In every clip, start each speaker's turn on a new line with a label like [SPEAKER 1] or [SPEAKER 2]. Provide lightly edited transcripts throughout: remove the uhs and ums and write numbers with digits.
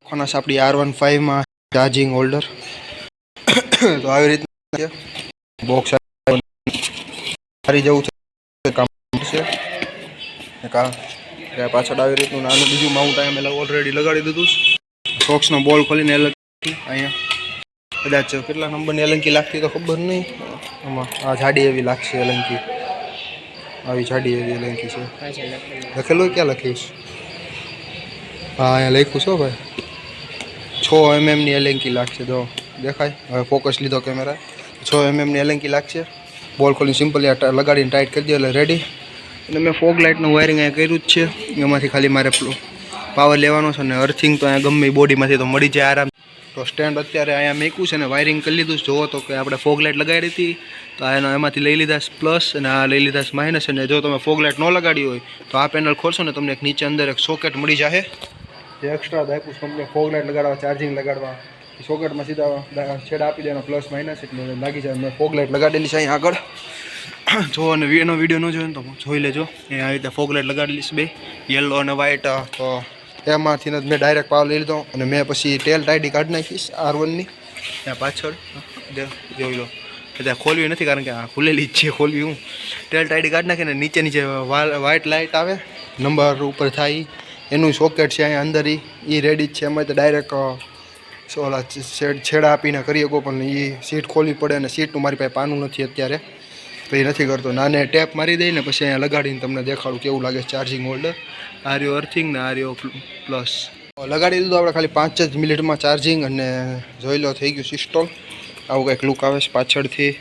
[SPEAKER 1] કોનાસ આપણી R15 માં charging holder તો આવી રીતના છે બોક્સ સારી જવું છે કામ છે પાછળ આવી રીતનું નાનું બીજું માઉન્ટ અમે ઓલરેડી લગાડી દીધું સોક્સનો બોલ ખોલીને અહીંયા કદાચ કેટલા નંબરની એલંકી લાગતી તો ખબર નહીં આમાં આ જાડી એવી લાગશે એલંકી આવી જાડી એવી એલંકી છે લખેલું ક્યાં લખ્યું હા અહીંયા લખ્યું છો ભાઈ 6 mm ની એલંકી લાગશે તો દેખાય હવે ફોકસ લીધો કેમેરા 6 mm ની એલંકી લાગશે બોલ ખોલીને સિમ્પલી લગાડીને ટાઈટ કરી દો એટલે રેડી અને મેં ફોગ લાઇટનું વાયરિંગ અહીંયા કર્યું જ છે એમાંથી ખાલી મારે પાવર લેવાનો છે અને અર્થિંગ તો અહીંયા ગમે બોડીમાંથી તો મળી જાય આરામ તો સ્ટેન્ડ અત્યારે અહીંયા મૂક્યું છે અને વાયરિંગ કરી લીધું જોવો તો કે આપણે ફોગ લાઇટ લગાડી હતી તો એમાંથી લઈ લીધા પ્લસ અને આ લઈ લીધા માઇનસ અને જો તમે ફોગ લાઇટ ન લગાડી હોય તો આ પેનલ ખોલશો ને તમને એક નીચે અંદર એક સોકેટ મળી જશે જે એક્સ્ટ્રા આપ્યું કંપની ફોગ લાઇટ લગાડવા ચાર્જિંગ લગાડવા સોકેટમાં સીધા છેડા આપી દેવાનો પ્લસ માઇનસ એટલે લાગી જાય મેં ફોગ લાઇટ લગાડેલી છે અહીં આગળ જો અને એનો વિડીયો ન જોયો ને તો જોઈ લેજો એ આવી રીતે ફોગ લાઇટ લગાડેલી છે બે યલો અને વ્હાઇટ તો એમાંથી મેં ડાયરેક્ટ પાવર લઈ લીધો અને મેં પછી ટેલ ટાઈડી કાઢી નાખીશ R1ની ત્યાં પાછળ જોઈ લો ત્યાં ખોલવી નથી કારણ કે આ ખુલેલી જ છે ખોલવી હું ટેલ ટાઈડી કાઢી નાખીને નીચે નીચે વ્હાઇટ લાઇટ આવે નંબર ઉપર થાય એનું સોકેટ છે અહીંયા અંદર એ રેડી જ છે એમાં તો ડાયરેક્ટ ઓલા છેડા આપીને કરી શકો પણ એ સીટ ખોલવી પડે અને સીટનું મારી પાસે પાનું નથી અત્યારે તો એ નથી કરતો નાને ટેપ મારી દઈને પછી અહીંયા લગાડીને તમને દેખાડું કેવું લાગે ચાર્જિંગ હોલ્ડર આ રહ્યો અર્થિંગ ને આ રહ્યો પ્લસ લગાડી દીધું આપણે ખાલી 5 જ મિનિટમાં ચાર્જિંગ અને જોઈ લો થઈ ગયું સિસ્ટોલ આવું કંઈક લુક આવે છે પાછળથી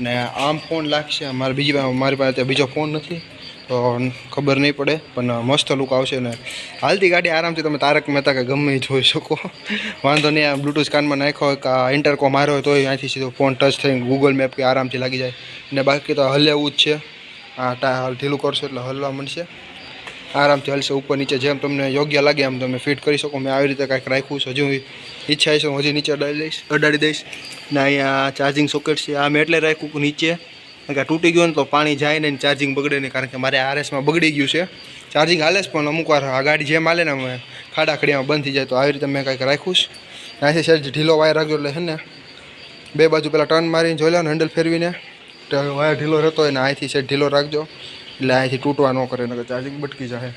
[SPEAKER 1] ને આમ ફોન લાગશે મારી પાસે ત્યાં બીજો ફોન નથી તો ખબર નહીં પડે પણ મસ્ત લુક આવશે ને હાલતી ગાડી આરામથી તમે તારક મહેતા કે ગમે જોઈ શકો વાંધો નહીં આ બ્લૂટૂથ કાનમાં નાખ્યો હોય કે ઇન્ટરકોમ માર્યો હોય તો અહીંથી સીધો ફોન ટચ થઈને ગૂગલ મેપ કે આરામથી લાગી જાય ને બાકી તો હલેવું જ છે આ ઢીલું કરશો એટલે હલવા મળશે આરામથી હલશે ઉપર નીચે જેમ તમને યોગ્ય લાગે એમ તમે ફિટ કરી શકો મેં આવી રીતે કાંઈક રાખ્યું છે હજુ ઈચ્છા છે હું હજી નીચે અડાડી દઈશ ને અહીંયા ચાર્જિંગ સોકેટ છે આ મેં એટલે રાખ્યું નીચે કારણ કે તૂટી ગયું ને તો પાણી જાય ને ચાર્જિંગ બગડે નહીં કારણ કે મારે RSમાં બગડી ગયું છે ચાર્જિંગ હાલે જ પણ અમુક વાર આ ગાડી જેમ હાલે ને અમે ખાડા ખડીમાં બંધ થઈ જાય તો આવી રીતે મેં કંઈક રાખ્યું છે અહીંથી સહેજ ઢીલો વાયર રાખજો એટલે છે ને બે બાજુ પહેલાં ટર્ન મારીને જોઈ લો ને હેન્ડલ ફેરવીને વાયર ઢીલો રહેતો હોય ને અહીંથી સહેજ ઢીલો રાખજો એટલે અહીંથી તૂટવા ન કરે ને ચાર્જિંગ બટકી જાય